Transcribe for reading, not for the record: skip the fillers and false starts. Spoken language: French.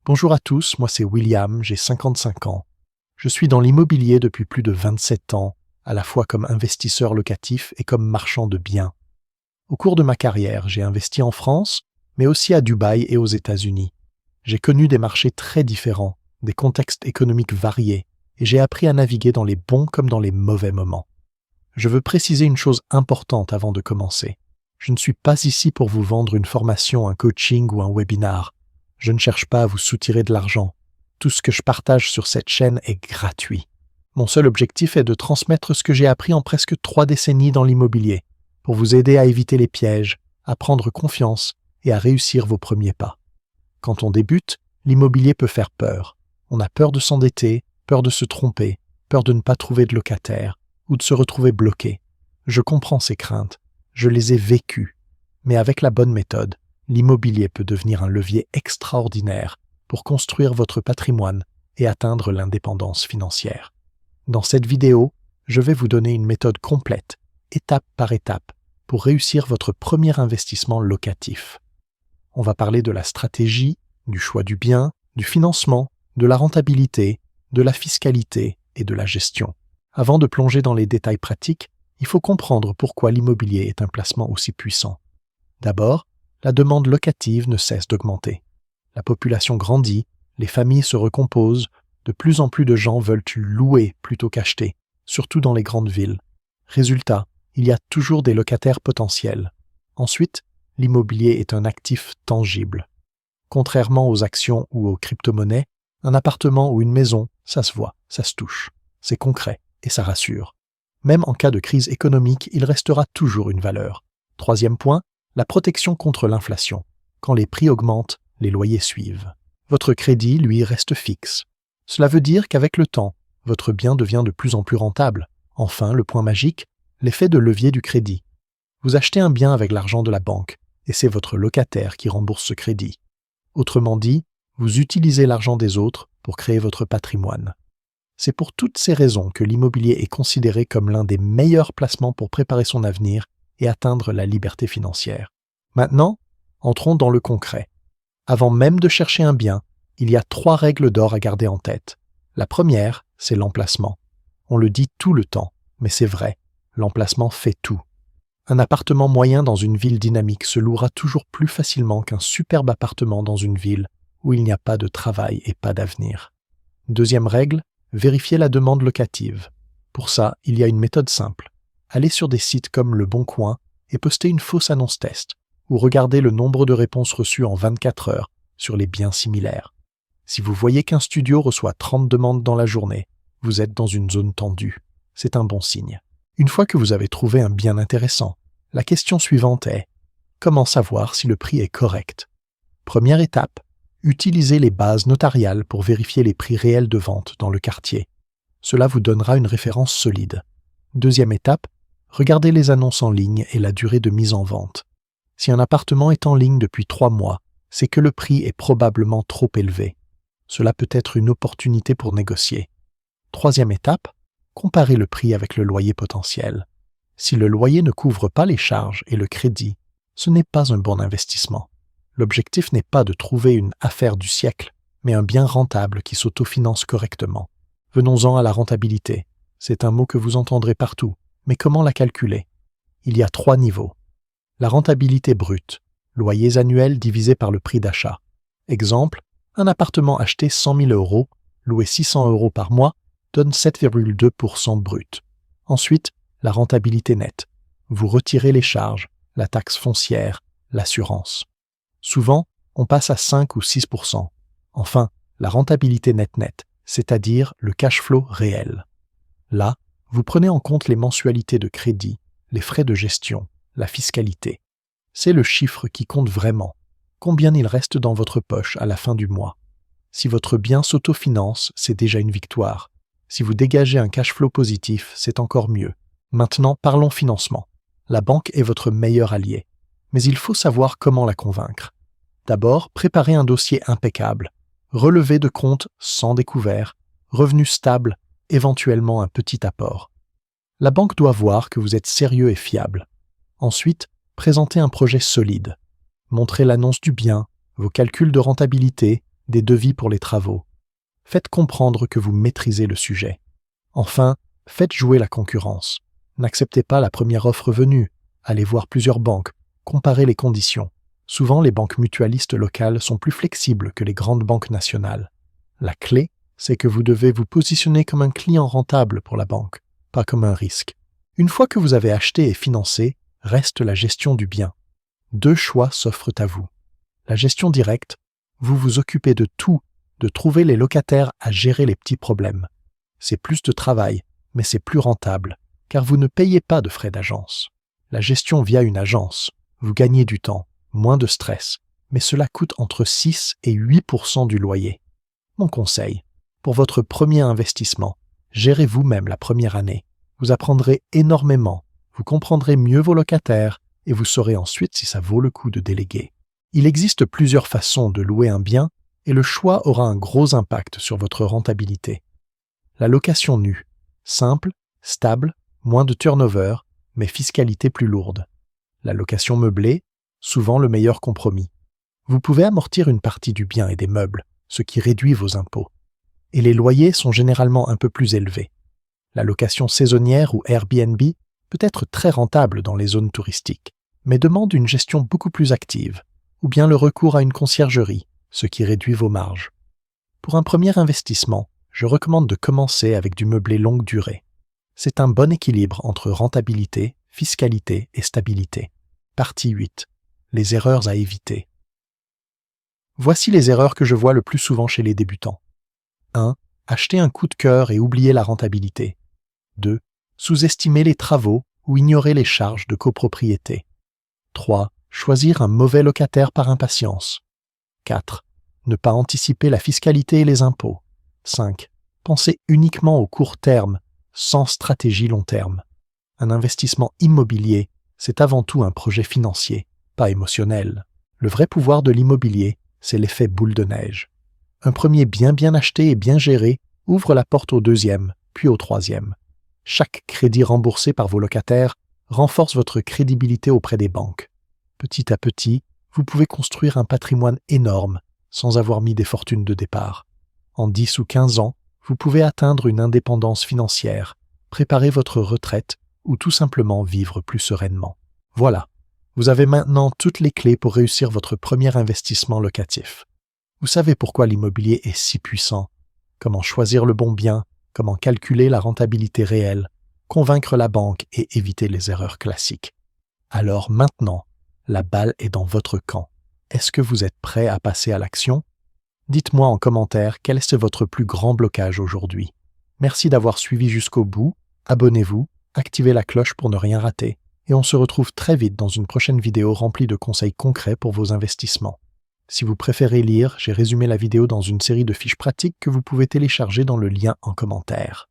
Bonjour à tous, moi c'est William, j'ai 55 ans. Je suis dans l'immobilier depuis plus de 27 ans, à la fois comme investisseur locatif et comme marchand de biens. Au cours de ma carrière, j'ai investi en France, mais aussi à Dubaï et aux États-Unis. J'ai connu des marchés très différents, des contextes économiques variés, et j'ai appris à naviguer dans les bons comme dans les mauvais moments. Je veux préciser une chose importante avant de commencer. Je ne suis pas ici pour vous vendre une formation, un coaching ou un webinar. Je ne cherche pas à vous soutirer de l'argent. Tout ce que je partage sur cette chaîne est gratuit. Mon seul objectif est de transmettre ce que j'ai appris en presque 3 décennies dans l'immobilier, pour vous aider à éviter les pièges, à prendre confiance et à réussir vos premiers pas. Quand on débute, l'immobilier peut faire peur. On a peur de s'endetter, peur de se tromper, peur de ne pas trouver de locataire ou de se retrouver bloqué. Je comprends ces craintes, je les ai vécues, mais avec la bonne méthode, l'immobilier peut devenir un levier extraordinaire pour construire votre patrimoine et atteindre l'indépendance financière. Dans cette vidéo, je vais vous donner une méthode complète, étape par étape, pour réussir votre premier investissement locatif. On va parler de la stratégie, du choix du bien, du financement, de la rentabilité, de la fiscalité et de la gestion. Avant de plonger dans les détails pratiques, il faut comprendre pourquoi l'immobilier est un placement aussi puissant. D'abord, la demande locative ne cesse d'augmenter. La population grandit, les familles se recomposent, de plus en plus de gens veulent louer plutôt qu'acheter, surtout dans les grandes villes. Résultat, il y a toujours des locataires potentiels. Ensuite, l'immobilier est un actif tangible. Contrairement aux actions ou aux crypto-monnaies, un appartement ou une maison, ça se voit, ça se touche. C'est concret et ça rassure. Même en cas de crise économique, il restera toujours une valeur. Troisième point, la protection contre l'inflation. Quand les prix augmentent, les loyers suivent. Votre crédit, lui, reste fixe. Cela veut dire qu'avec le temps, votre bien devient de plus en plus rentable. Enfin, le point magique, l'effet de levier du crédit. Vous achetez un bien avec l'argent de la banque, et c'est votre locataire qui rembourse ce crédit. Autrement dit, vous utilisez l'argent des autres pour créer votre patrimoine. C'est pour toutes ces raisons que l'immobilier est considéré comme l'un des meilleurs placements pour préparer son avenir et atteindre la liberté financière. Maintenant, entrons dans le concret. Avant même de chercher un bien, il y a 3 règles d'or à garder en tête. La première, c'est l'emplacement. On le dit tout le temps, mais c'est vrai, l'emplacement fait tout. Un appartement moyen dans une ville dynamique se louera toujours plus facilement qu'un superbe appartement dans une ville où il n'y a pas de travail et pas d'avenir. Deuxième règle, vérifiez la demande locative. Pour ça, il y a une méthode simple. Allez sur des sites comme Le Bon Coin et postez une fausse annonce test, ou regardez le nombre de réponses reçues en 24 heures sur les biens similaires. Si vous voyez qu'un studio reçoit 30 demandes dans la journée, vous êtes dans une zone tendue. C'est un bon signe. Une fois que vous avez trouvé un bien intéressant, la question suivante est « Comment savoir si le prix est correct ?» Première étape, utilisez les bases notariales pour vérifier les prix réels de vente dans le quartier. Cela vous donnera une référence solide. Deuxième étape, regardez les annonces en ligne et la durée de mise en vente. Si un appartement est en ligne depuis 3 mois, c'est que le prix est probablement trop élevé. Cela peut être une opportunité pour négocier. Troisième étape, comparez le prix avec le loyer potentiel. Si le loyer ne couvre pas les charges et le crédit, ce n'est pas un bon investissement. L'objectif n'est pas de trouver une affaire du siècle, mais un bien rentable qui s'autofinance correctement. Venons-en à la rentabilité. C'est un mot que vous entendrez partout, mais comment la calculer? Il y a 3 niveaux. La rentabilité brute, loyers annuels divisés par le prix d'achat. Exemple, un appartement acheté 100 000 €, loué 600 € par mois, donne 7,2% brut. Ensuite, la rentabilité nette. Vous retirez les charges, la taxe foncière, l'assurance. Souvent, on passe à 5 ou 6%. Enfin, la rentabilité nette, c'est-à-dire le cash flow réel. Là, vous prenez en compte les mensualités de crédit, les frais de gestion, la fiscalité. C'est le chiffre qui compte vraiment. Combien il reste dans votre poche à la fin du mois? Si votre bien s'autofinance, c'est déjà une victoire. Si vous dégagez un cash flow positif, c'est encore mieux. Maintenant, parlons financement. La banque est votre meilleur allié. Mais il faut savoir comment la convaincre. D'abord, préparez un dossier impeccable. Relevé de compte sans découvert, revenu stable, éventuellement un petit apport. La banque doit voir que vous êtes sérieux et fiable. Ensuite, présentez un projet solide. Montrez l'annonce du bien, vos calculs de rentabilité, des devis pour les travaux. Faites comprendre que vous maîtrisez le sujet. Enfin, faites jouer la concurrence. N'acceptez pas la première offre venue. Allez voir plusieurs banques. Comparez les conditions. Souvent, les banques mutualistes locales sont plus flexibles que les grandes banques nationales. La clé, c'est que vous devez vous positionner comme un client rentable pour la banque, pas comme un risque. Une fois que vous avez acheté et financé, reste la gestion du bien. 2 choix s'offrent à vous. La gestion directe, vous vous occupez de tout, de trouver les locataires à gérer les petits problèmes. C'est plus de travail, mais c'est plus rentable, car vous ne payez pas de frais d'agence. La gestion via une agence, vous gagnez du temps, moins de stress, mais cela coûte entre 6 et 8% du loyer. Mon conseil, pour votre premier investissement, gérez vous-même la première année. Vous apprendrez énormément, vous comprendrez mieux vos locataires et vous saurez ensuite si ça vaut le coup de déléguer. Il existe plusieurs façons de louer un bien et le choix aura un gros impact sur votre rentabilité. La location nue, simple, stable, moins de turnover, mais fiscalité plus lourde. La location meublée, souvent le meilleur compromis. Vous pouvez amortir une partie du bien et des meubles, ce qui réduit vos impôts. Et les loyers sont généralement un peu plus élevés. La location saisonnière ou Airbnb peut être très rentable dans les zones touristiques, mais demande une gestion beaucoup plus active, ou bien le recours à une conciergerie, ce qui réduit vos marges. Pour un premier investissement, je recommande de commencer avec du meublé longue durée. C'est un bon équilibre entre rentabilité, fiscalité et stabilité. Partie 8. Les erreurs à éviter. Voici les erreurs que je vois le plus souvent chez les débutants. 1. Acheter un coup de cœur et oublier la rentabilité. 2. Sous-estimer les travaux ou ignorer les charges de copropriété. 3. Choisir un mauvais locataire par impatience. 4. Ne pas anticiper la fiscalité et les impôts. 5. Penser uniquement au court terme, sans stratégie long terme. Un investissement immobilier, c'est avant tout un projet financier, pas émotionnel. Le vrai pouvoir de l'immobilier, c'est l'effet boule de neige. Un premier bien acheté et bien géré ouvre la porte au deuxième, puis au troisième. Chaque crédit remboursé par vos locataires renforce votre crédibilité auprès des banques. Petit à petit, vous pouvez construire un patrimoine énorme sans avoir mis des fortunes de départ. En 10 ou 15 ans, vous pouvez atteindre une indépendance financière, préparer votre retraite ou tout simplement vivre plus sereinement. Voilà, vous avez maintenant toutes les clés pour réussir votre premier investissement locatif. Vous savez pourquoi l'immobilier est si puissant, comment choisir le bon bien, comment calculer la rentabilité réelle, convaincre la banque et éviter les erreurs classiques. Alors maintenant, la balle est dans votre camp. Est-ce que vous êtes prêt à passer à l'action? Dites-moi en commentaire quel est votre plus grand blocage aujourd'hui. Merci d'avoir suivi jusqu'au bout, abonnez-vous, activez la cloche pour ne rien rater, et on se retrouve très vite dans une prochaine vidéo remplie de conseils concrets pour vos investissements. Si vous préférez lire, j'ai résumé la vidéo dans une série de fiches pratiques que vous pouvez télécharger dans le lien en commentaire.